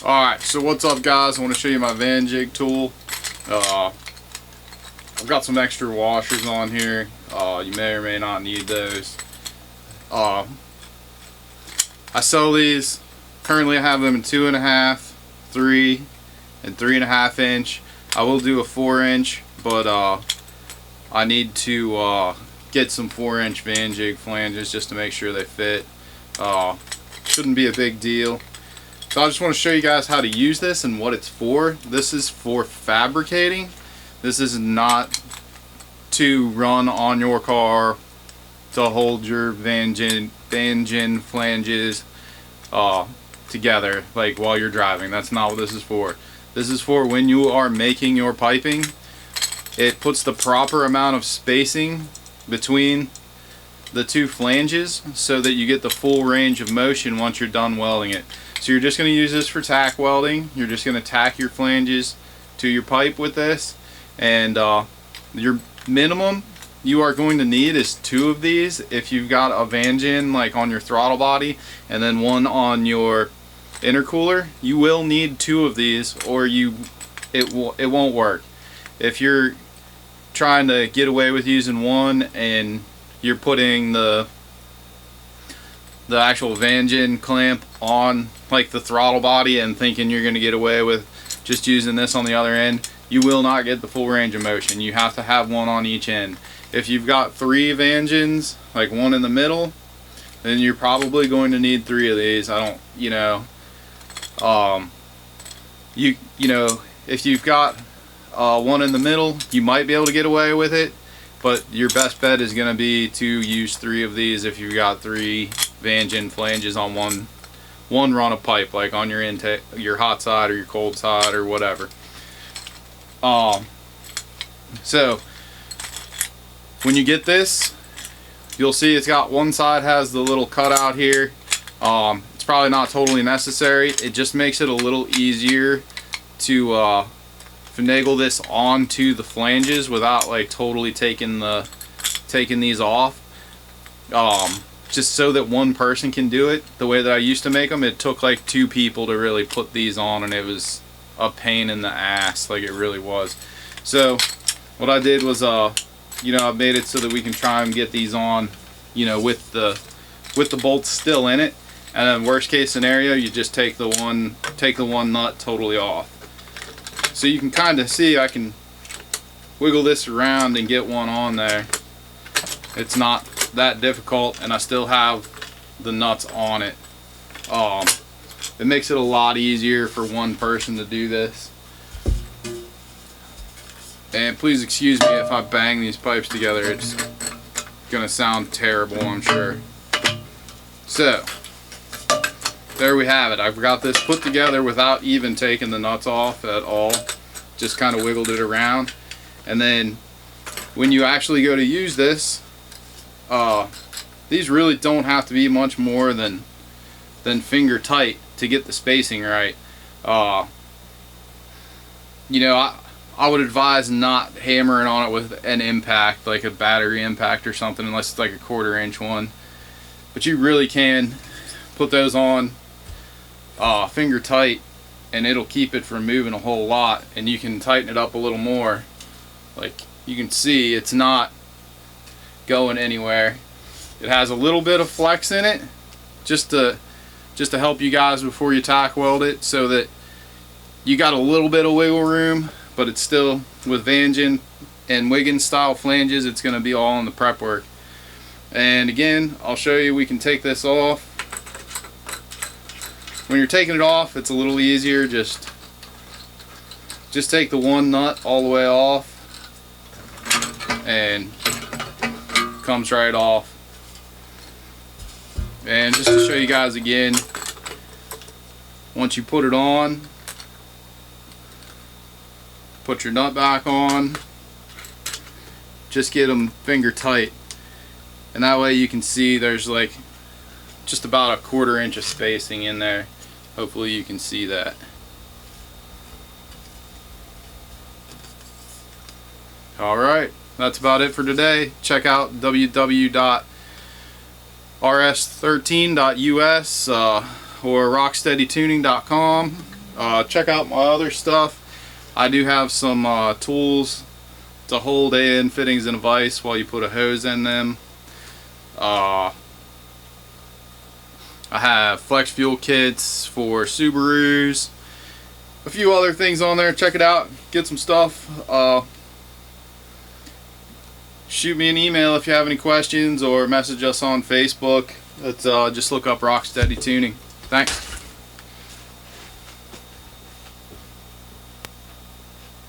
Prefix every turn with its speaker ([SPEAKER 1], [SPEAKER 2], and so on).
[SPEAKER 1] Alright, so what's up guys? I want to show you my vanjig tool. I've got some extra washers on here. You may or may not need those. I sell these. Currently I have them in 2.5, 3, and 3.5 inch. I will do a 4-inch, but I need to get some 4-inch vanjig flanges just to make sure they fit. Shouldn't be a big deal. So I just want to show you guys how to use this and what it's for. This is for fabricating. This is not to run on your car to hold your vanjin flanges together like while you're driving. That's not what this is for. This is for when you are making your piping. It puts the proper amount of spacing between the two flanges so that you get the full range of motion once you're done welding it. So you're just going to use this for tack welding. You're just going to tack your flanges to your pipe with this, and your minimum you are going to need is 2 of these. If you've got a vanjin like on your throttle body and then one on your intercooler, you will need 2 of these or it won't work. If you're trying to get away with using one and you're putting the actual vanjin clamp on like the throttle body and thinking you're going to get away with just using this on the other end, you will not get the full range of motion. You have to have one on each end. If you've got 3 vanjins, like one in the middle, then you're probably going to need 3 of these. I don't, you know, if you've got one in the middle, you might be able to get away with it, but your best bet is going to be to use 3 of these if you've got 3 vanjin flanges on one run of pipe, like on your intake, your hot side or your cold side or whatever. So when you get this, you'll see it's got one side has the little cutout here. It's probably not totally necessary. It just makes it a little easier to finagle this onto the flanges without like totally taking these off. Just so that one person can do it. The way that I used to make them, it took like 2 people to really put these on, and it was a pain in the ass, like it really was. So what I did was you know, I made it so that we can try and get these on, you know, with the bolts still in it, and then worst case scenario, you just take the one nut totally off. So you can kind of see I can wiggle this around and get one on there. It's not that difficult, and I still have the nuts on it. It makes it a lot easier for one person to do this. And please excuse me if I bang these pipes together. It's gonna sound terrible, I'm sure. So there we have it. I've got this put together without even taking the nuts off at all. Just kind of wiggled it around. And then when you actually go to use this, these really don't have to be much more than finger tight to get the spacing right. You know, I would advise not hammering on it with an impact, like a battery impact or something, unless it's like a 1/4 inch one. But you really can put those on finger tight, and it'll keep it from moving a whole lot, and you can tighten it up a little more. Like you can see, it's not going anywhere. It has a little bit of flex in it just to help you guys before you tack weld it, so that you got a little bit of wiggle room, but it's still, with vanjin and wiggins style flanges, it's going to be all in the prep work. And again, I'll show you, we can take this off. When you're taking it off, it's a little easier. Just take the one nut all the way off, and comes right off. And just to show you guys again, once you put it on, put your nut back on, just get them finger tight, and that way you can see there's like just about a 1/4 inch of spacing in there. Hopefully you can see that. Alright, that's about it for today. Check out www.rs13.us or rocksteadytuning.com. check out my other stuff. I do have some tools to hold in fittings and a vise while you put a hose in them. I have flex fuel kits for Subarus, a few other things on there. Check it out, get some stuff. Shoot me an email if you have any questions, or message us on Facebook. Let's just look up Rocksteady Tuning. Thanks.